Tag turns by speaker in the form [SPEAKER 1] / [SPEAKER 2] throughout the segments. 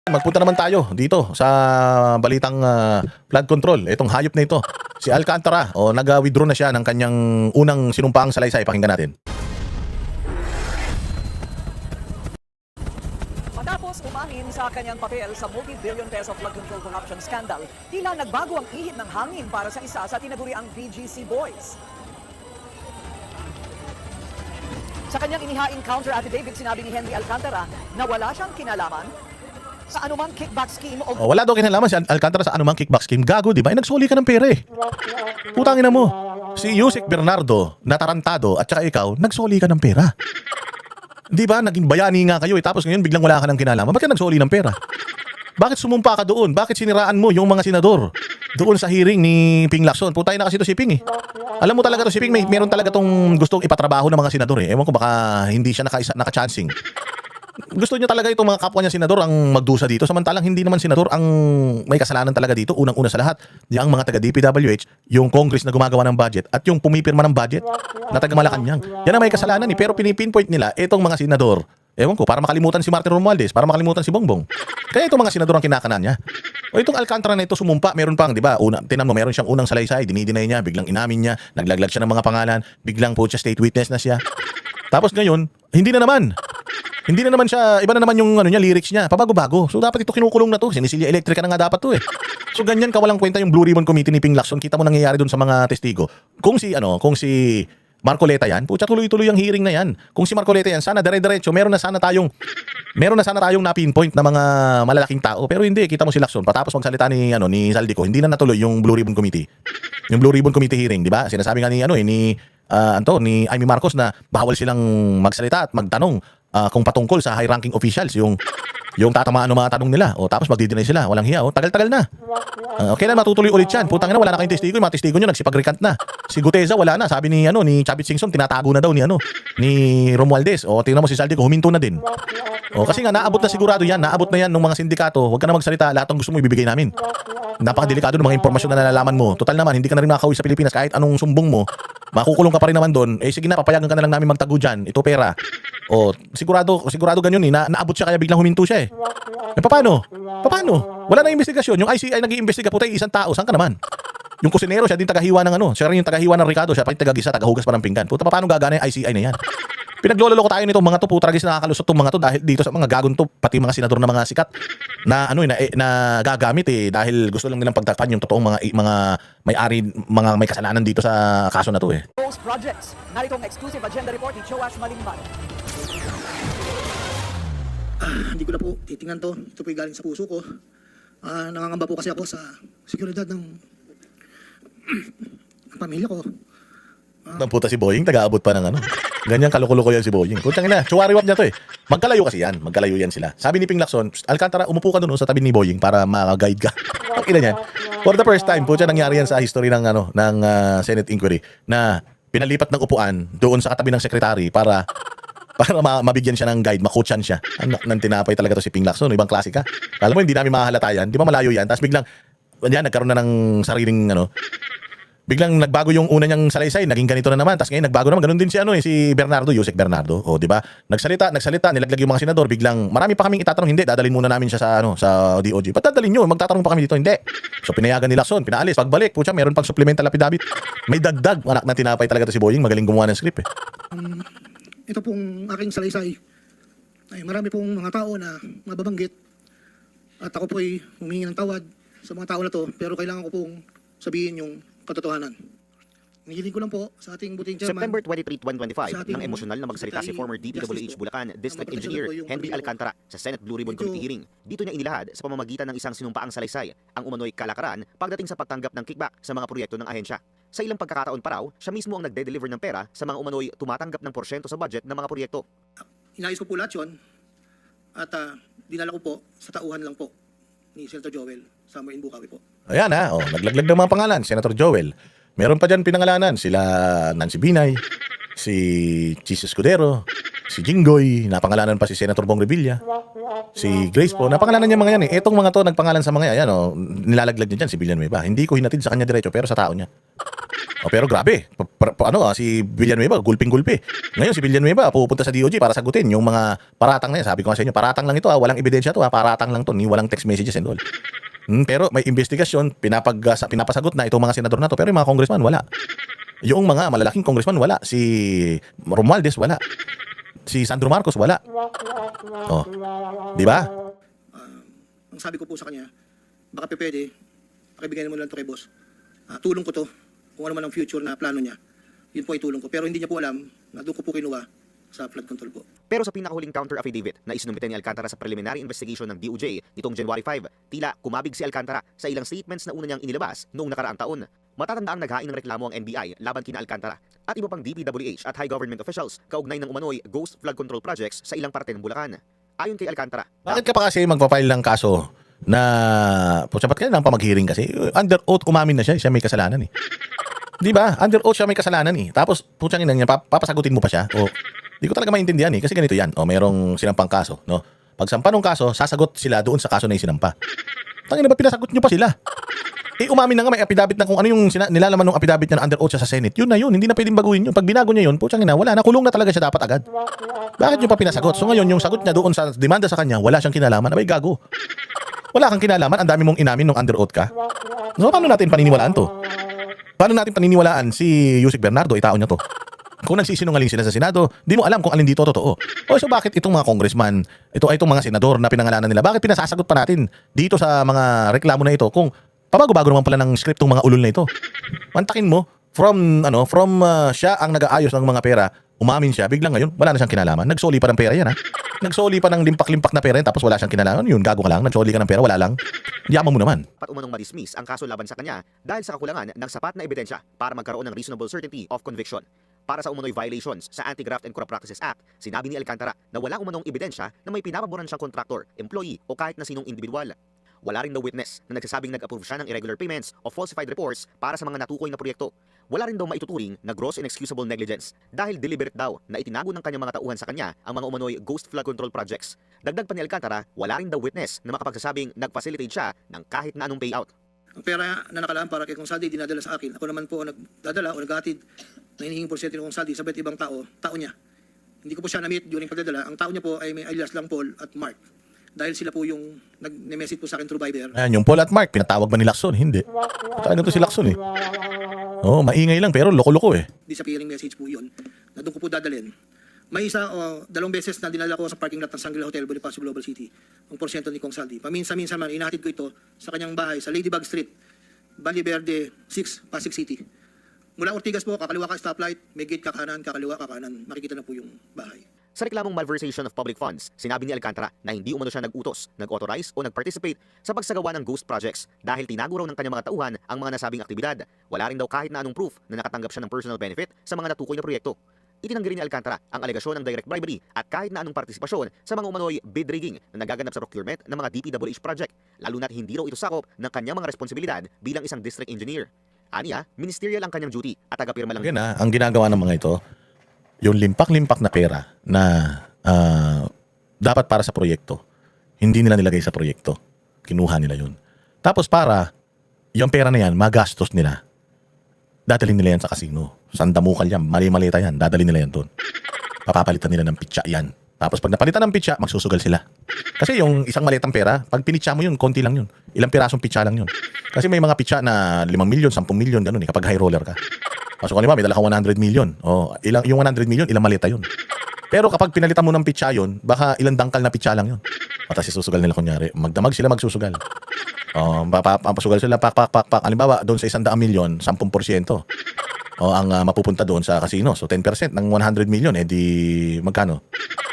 [SPEAKER 1] Magpunta naman tayo dito sa balitang flood control. Itong hayop na ito, si Alcantara, nag-withdraw na siya ng kanyang unang sinumpaang salaysay. Pakinggan natin.
[SPEAKER 2] Matapos umamin sa kanyang papel sa multi-billion peso flood control corruption scandal, tila nagbago ang ihip ng hangin para sa isa sa tinaguriang BGC Boys. Sa kanyang inihaing counter affidavit, sinabi ni Henry Alcantara na wala siyang kinalaman sa anumang kickback scheme o...
[SPEAKER 1] Wala daw kinalaman si Alcantara sa anumang kickback scheme. Gago, di ba? Nagsuli ka ng pera eh. Putangin na mo. Si Yusek Bernardo, natarantado, at saka ikaw, nagsuli ka ng pera. Di ba? Naging bayani nga kayo eh. Tapos ngayon biglang wala ka ng kinalaman. Bakit ka nagsuli ng pera? Bakit sumumpa ka doon? Bakit siniraan mo yung mga senador doon sa hearing ni Ping Lacson? Putay na kasi to si Ping eh. Alam mo talaga to si Ping, meron talaga tong gustong ipatrabaho ng mga senador eh. Ewan ko baka hindi siya naka-chancing. Gusto niya talaga itong mga kapwa niya senador ang magdusa dito, samantalang hindi naman senador ang may kasalanan talaga dito. Unang-una sa lahat, yung mga taga DPWH, yung Congress na gumagawa ng budget at yung pumipirma ng budget na taga Malacanang. Yan ang may kasalanan eh, pero pinipinpoint nila itong mga senador. Ewan ko, para makalimutan si Martin Romualdez, para makalimutan si Bongbong. Kaya itong mga senador ang kinakanan niya. O itong Alcantara na ito sumumpa, meron pang, di ba? Tinan mo, meron siyang unang salaysay, dinidinay niya, biglang inamin niya, naglaglag siya ng mga pangalan, biglang po siya state witness na siya. Tapos ngayon, hindi na naman. Hindi na naman siya, iba na naman yung lyrics niya, pabago-bago. So dapat ito kinukulong na to, sinisilya elektrika na nga dapat to eh. So ganyan kawalang kwenta yung Blue Ribbon Committee ni Ping Lacson. Kita mo nangyayari doon sa mga testigo. Kung si Marcoleta yan, pucha tuloy-tuloy ang hearing na yan. Kung si Marcoleta yan, sana dire-diretso, meron na sana tayong na-pinpoint na mga malalaking tao. Pero hindi, kita mo si Lacson, patapos magsalita ni Saldico, hindi na natuloy yung Blue Ribbon Committee. Yung Blue Ribbon Committee hearing, di ba? Sinasabi nga ni Amy Marcos na bawal silang magsalita at magtanong kung patungkol sa high-ranking officials, yung tatamaan ng mga tanong nila. Tapos magdi-deny sila, walang hiya. Tagal-tagal na. Kailan matutuloy ulit yan? Putang ina, wala na kayong testigo. Yung mga testigo nyo nagsipag-recant na. Si Guteza wala na. Sabi ni Chavit Singson, tinatago na daw ni Romualdez. Tingnan mo si Saldico, huminto na din. Kasi nga naabot na sigurado yan. Naabot na yan ng mga sindikato. Huwag ka na magsalita. Lahat ng gusto mo ibibigay namin. Napakadelikado ng mga impormasyon na nalalaman mo. Total naman, hindi ka na rin makakauwi sa Pilipinas. Kahit anong sumbong mo, makukulong ka pa rin naman doon. Sige na, papayagan ka na lang namin magtago dyan. Ito pera. Sigurado ganyan eh. Naabot siya kaya biglang huminto siya eh. Paano? Wala na investigasyon. Yung ICI nag-iimbestiga, putay, isang tao. Saan ka naman? Yung kusinero, siya din tagahiwa ng siya rin yung tagahiwa ng Ricardo, siya pa yung tagagisa, tagahugas pa ng pinggan. Puta, paano gagana yung ICI na yan? Pinagloloko tayo nitong mga to, putragis na nakalusot tong mga to dahil dito sa mga gagon to, pati mga senador na mga sikat na gagamit dahil gusto lang nilang pagtakpan yung totoong mga may-ari, mga may kasalanan dito sa kaso na to eh.
[SPEAKER 2] Those projects, naritong exclusive agenda report ni Joas Malimbal.
[SPEAKER 3] Hindi ko na po titingnan to. Ito po galing sa puso ko. Nangangamba po kasi ako sa seguridad ng pamilya ko.
[SPEAKER 1] Nang puta si Boying, taga-abot pa ng Ganyan kalukulo yan si Boying. Kutsang ina, chuwariwap niya to eh. Magkalayo kasi yan. Magkalayo yan sila. Sabi ni Ping Lacson, Alcantara, umupo ka doon sa tabi ni Boying para ma-guide ka. Ang ina niyan. For the first time, putya, nangyari yan sa history ng Senate inquiry na pinalipat ng upuan doon sa katabi ng sekretary para mabigyan siya ng guide, makutsan siya. Nang tinapay talaga to si Ping Lacson. Ibang klase ka. Alam mo, hindi namin mahalata yan. Di ba malayo yan? Tapos biglang, nagkaroon na ng sariling biglang nagbago yung una niyang salaysay, naging ganito na naman. Tapos ngayon nagbago naman, ganun din si Bernardo, Yusek Bernardo. Di ba? Nagsalita, nilaglag yung mga senador, biglang marami pa kaming itatanong, hindi, dadalhin muna namin siya sa DOJ. Ba't dadalhin nyo? Magtatanong pa kami dito, hindi. So pinayagan ni Lacson, pinaalis, pagbalik, pucha, meron pang supplemental affidavit. May dagdag, anak na tinapay talaga to si Boying, magaling gumawa ng script eh.
[SPEAKER 3] Ito pong aking salaysay ay marami pong mga tao na mababanggit at ako po ay humingi ng tawad sa mga tao na to, pero kailangan ko pong sabihin yung katotohanan. Hinihiling ko lang po sa ating buting chairman.
[SPEAKER 4] September 23, 2025, nang emosyonal na magsalita si former DPWH Bulacan District Engineer Henry Alcantara sa Senate Blue Ribbon Committee hearing. Dito niya inilahad sa pamamagitan ng isang sinumpaang salaysay ang umano'y kalakaran pagdating sa pagtanggap ng kickback sa mga proyekto ng ahensya. Sa ilang pagkakataon pa raw, siya mismo ang nagde-deliver ng pera sa mga umano'y tumatanggap ng porsyento sa budget ng mga proyekto.
[SPEAKER 3] Inayos ko po lahat yun at dinala ko po sa tauhan lang po ni Senator Joel somewhere in Bukawi po.
[SPEAKER 1] Ayan naglaglag ng mga pangalan, Senator Joel. Meron pa dyan pinangalanan, sila Nancy Binay, si Chis Escudero, si Jinggoy, napangalanan pa si Senator Bong Revilla, si Grace po, napangalanan niya mga yan eh. Etong mga to nagpangalan sa mga yan, nilalaglag niya dyan si Villanueva. Hindi ko hinatid sa kanya diretso pero sa tao niya. Pero grabe, si Villanueva, gulping-gulpi. Ngayon si Villanueva pupunta sa DOJ para sagutin yung mga paratang na yan. Sabi ko nga sa inyo, paratang lang ito, walang ebidensya to, paratang lang to, walang text messages and all. Pero may investigasyon, pinapasagot na itong mga senador na to, pero yung mga congressman wala. Yung mga malalaking congressman wala. Si Romualdez wala. Si Sandro Marcos wala. Oh. Di ba?
[SPEAKER 3] Ang sabi ko po sa kanya, baka pwede, pakibigyan mo lang to kay boss. Tulong ko to, kung ano man ang future na plano niya. Yun po ay tulong ko. Pero hindi niya po alam na doon ko po kinuha sa flood control po.
[SPEAKER 4] Pero sa pinakahuling counter affidavit na isinumite ni Alcantara sa preliminary investigation ng DOJ nitong January 5, tila kumabig si Alcantara sa ilang statements na una niyang inilabas noong nakaraang taon. Matatandaang naghain ng reklamo ang NBI laban kina Alcantara at iba pang DPWH at high government officials kaugnay ng umano'y ghost flood control projects sa ilang parte ng Bulacan. Ayon kay Alcantara,
[SPEAKER 1] Bakit ka pa kasi magpapile ng kaso na sapat ka lang pa mag-hearing kasi under oath umamin na siya may kasalanan eh. 'Di ba? Under oath siya may kasalanan eh. Tapos putyang ina niya papasagutin mo pa siya. O di ko talaga maintindihan eh kasi ganito 'yan. O merong sinampang kaso, no? Pag sampa ng kaso, sasagot sila doon sa kaso na isinampa. Tangina ba pinasagot niyo pa sila? Umamin na nga may affidavit na kung ano yung nilalaman ng affidavit niya na under oath siya sa Senate. Yun na yun, hindi na pwedeng baguhin yun. Pag binago niya yun, putyang ina, wala na, kulong na talaga siya dapat agad. Bakit niyo pa pinasagot? So ngayon, yung sagot niya doon sa demanda sa kanya, wala siyang kinalaman. Abay, gago. Wala kang kinalaman, ang dami mong inamin nung under oath ka. So paano natin paniniwalaan to? Paano natin paniniwalaan si Yusek Bernardo, itao niya to? Kung nagsisinungaling sila sa Senado, di mo alam kung alin dito totoo. O so bakit itong mga congressman, itong mga senador na pinangalanan nila, bakit pinasasagot pa natin dito sa mga reklamo na ito kung pabago-bago naman pala ng script ng mga ulol na ito. Mantakin mo, from siya ang nag-aayos ng mga pera, umamin siya, biglang ngayon, wala na siyang kinalaman. Nagsoli pa ng pera yan ha. Nagsoli pa ng limpak-limpak na pera yan, tapos wala siyang kinalaman. Yun, gago ka lang, nagsoli ka ng pera, wala lang. Yaman mo naman.
[SPEAKER 4] pat umanong madismiss ang kaso laban sa kanya dahil sa kakulangan ng sapat na ebidensya para magkaroon ng reasonable certainty of conviction. Para sa umano'y violations sa Anti-Graft and Corrupt Practices Act, sinabi ni Alcantara na wala umanong ebidensya na may pinapaboran siyang contractor, employee o kahit na sinong individual. Wala rin daw witness na nagsasabing nag-approve siya ng irregular payments o falsified reports para sa mga natukoy na proyekto. Wala rin daw maituturing na gross inexcusable negligence dahil deliberate daw na itinago ng kanyang mga tauhan sa kanya ang mga umano'y ghost flood control projects. Dagdag pa ni Alcantara, wala rin daw witness na makapagsasabing nag-facilitate siya ng kahit na anong payout.
[SPEAKER 3] Ang pera na nakalaan para kay Kong Saldi, dinadala sa akin. Ako naman po ang nagdadala o naghatid na hinihing porsyento ni Kong Saldi sa iba't ibang tao niya. Hindi ko po siya na-meet during pagdadala. Ang tao niya po ay may alias lang Paul at Mark. Dahil sila po yung nag-message po sa akin through Viber.
[SPEAKER 1] Ayan, yung Paul at Mark, pinatawag ba ni Lacson? Hindi. Talaga to si Lacson eh. Oo, maingay lang pero loko-loko eh.
[SPEAKER 3] Disappearing message po yun. Na doon ko po dadalhin. May isa o dalawang beses na dinala ko sa parking lot ng Shangri-La Hotel, Bonifacio Global City. Ang porsyento ni Kong Saldi. Paminsan-minsan man, inahatid ko ito sa kanyang bahay sa Ladybug Street, Valle Verde 6, Pasig City. Mula Ortigas po, kakaliwa ka stoplight, may gate ka kanan, kakaliwa ka kanan. Makikita na po yung bahay.
[SPEAKER 4] Sa reklamong malversation of public funds, sinabi ni Alcantara na hindi umano siya nag-utos, nag-authorize o nag-participate sa pagsagawa ng ghost projects dahil tinago raw ng kanyang mga tauhan ang mga nasabing aktibidad. Wala rin daw kahit na anong proof na nakatanggap siya ng personal benefit sa mga natukoy na proyekto. Itinanggi rin ni Alcantara ang alegasyon ng direct bribery at kahit na anong partisipasyon sa mga umano'y bid rigging na nagaganap sa procurement ng mga DPWH project, lalo na't hindi raw ito sakop ng kanyang mga responsibilidad bilang isang district engineer. Aniya, ministerial ang kanyang duty at tagapirma lang.
[SPEAKER 1] Again ang ginagawa ng mga ito, yung limpak-limpak na pera na dapat para sa proyekto, hindi nila nilagay sa proyekto. Kinuha nila yun. Tapos para yung pera na yan, magastos nila. Dadalhin nila yan sa casino. Sandamukal yan, mali-malita yan, dadalhin nila yan doon. Papapalitan nila ng pitsa yan. Tapos pag napalitan ng pitsa, magsusugal sila. Kasi yung isang malitang pera, pag pinitsa mo yun, konti lang yun. Ilang pirasong pitsa lang yun. Kasi may mga pitsa na 5 million, 10 million, ganun eh, kapag high roller ka. Kaso kung may dala kang 100 million. O, yung 100 million, ilang malita yun. Pero kapag pinalitan mo ng pitsa yun, baka ilang dangkal na pitsa lang yun. O, tapos isusugal nila kunyari. Magdamag sila magsusugal. O, papasugal sila, pak. Halimbawa, doon sa 100 million, 10%. O, ang mapupunta doon sa casino. So, 10% ng 100 million, di magkano?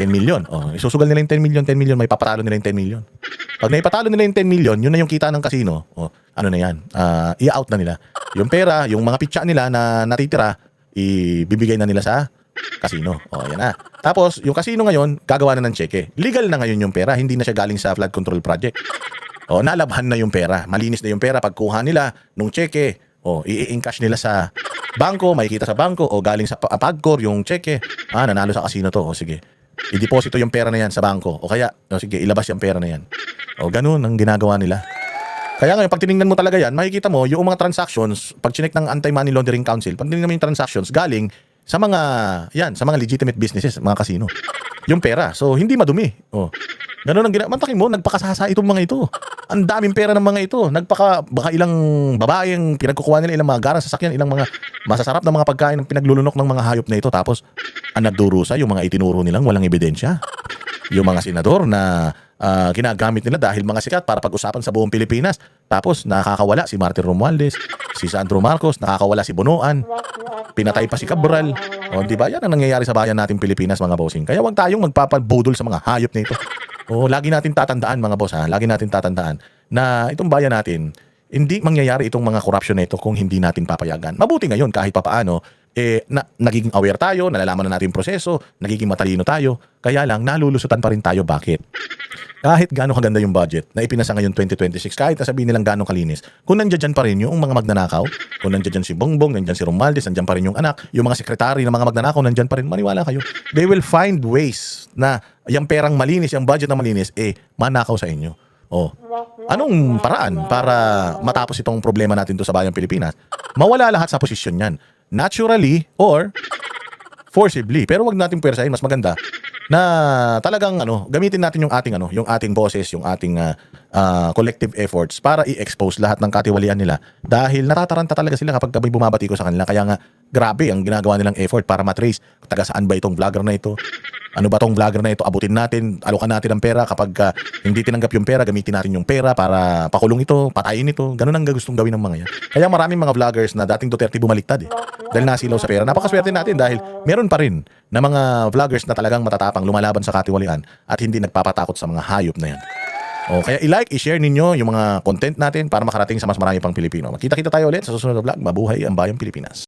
[SPEAKER 1] 10 million. O, isusugal nila yung 10 million, may papatalo nila yung 10 million. Pag naipatalo nila yung 10 million, yun na yung kita ng casino. O, ano na yan? I-out na nila. Yung pera, yung mga pitsa nila na natitira, ibibigay na nila sa casino. O, yan na. Tapos, yung casino ngayon, gagawa na ng cheque. Legal na ngayon yung pera, hindi na siya galing sa flood control project. O, nalabhan na yung pera. Malinis na yung pera. Pagkuha nila nung cheque, o, i-encash nila sa bangko, makikita sa bangko, o galing sa Pagcor yung cheque. Nanalo sa casino to. O, sige. I-deposito yung pera na yan sa bangko. O kaya, o sige, ilabas yung pera na yan. O, ganun ang ginagawa nila. Kaya ngayon, pag tinignan mo talaga yan, makikita mo yung mga transactions, pag chinek ng Anti-Money Laundering Council, pag tinignan mo yung transactions, galing sa mga legitimate businesses, mga casino. Yung pera. So, hindi madumi. Oh. Ganun ang mantakin mo, nagpakasasa itong mga ito. Ang daming pera ng mga ito. Baka ilang babaeng pinagkukuha nila, ilang mga garang sasakyan, ilang mga masasarap na mga pagkain ng pinaglulunok ng mga hayop na ito. Tapos, ang nagdurusa, yung mga itinuro nilang walang ebidensya. Yung mga senador na ginagamit nila dahil mga sikat para pag-usapan sa buong Pilipinas. Tapos, nakakawala si Martin Romualdez, si Sandro Marcos, nakakawala si Bonoan, pinatay pa si Cabral. O, di ba? Yan ang nangyayari sa bayan natin Pilipinas, mga bossing. Kaya wag tayong magpapabudol sa mga hayop na ito. O, lagi natin tatandaan, mga boss, ha? Lagi natin tatandaan na itong bayan natin, hindi mangyayari itong mga korupsyon na ito kung hindi natin papayagan. Mabuti ngayon kahit papaano, nagiging aware tayo, nalalaman na natin yung proseso, nagiging matalino tayo, kaya lang nalulusutan pa rin tayo. Bakit? Kahit gaano kaganda yung budget na ipinasa ngayon 2026, kahit nasabihin nilang gaano kalinis, kung nandiyan pa rin yung mga magnanakaw, kung nandiyan si Bongbong, nandiyan si Romualdez, nandiyan pa rin yung anak, yung mga sekretary ng mga magnanakaw, nandiyan pa rin, maniwala kayo. They will find ways na yung perang malinis, yung budget na malinis, manakaw sa inyo. Oh. Anong paraan para matapos itong problema natin to sa bayang Pilipinas? Mawala lahat sa posisyon yan. Naturally or forcibly. Pero wag natin puwersahin, mas maganda na talagang gamitin natin yung ating boses, yung ating collective efforts para i-expose lahat ng katiwalian nila dahil natataranta talaga sila kapag may bumabati ko sa kanila. Kaya nga grabe ang ginagawa nilang effort para matrace taga saan ba itong vlogger na ito. Ano ba tong vlogger na ito? Abutin natin, alokan natin ang pera. Kapag hindi tinanggap yung pera, gamitin natin yung pera para pakulong ito, patayin ito. Ganun ang gustong gawin ng mga yan. Kaya maraming mga vloggers na dating Duterte bumaliktad dahil nasilaw sa pera. Napakaswerte natin dahil meron pa rin na mga vloggers na talagang matatapang lumalaban sa katiwalian at hindi nagpapatakot sa mga hayop na yan. O, kaya i-like, i-share ninyo yung mga content natin para makarating sa mas marami pang Pilipino. Magkita-kita tayo ulit sa susunod na vlog. Mabuhay ang bayang Pilipinas.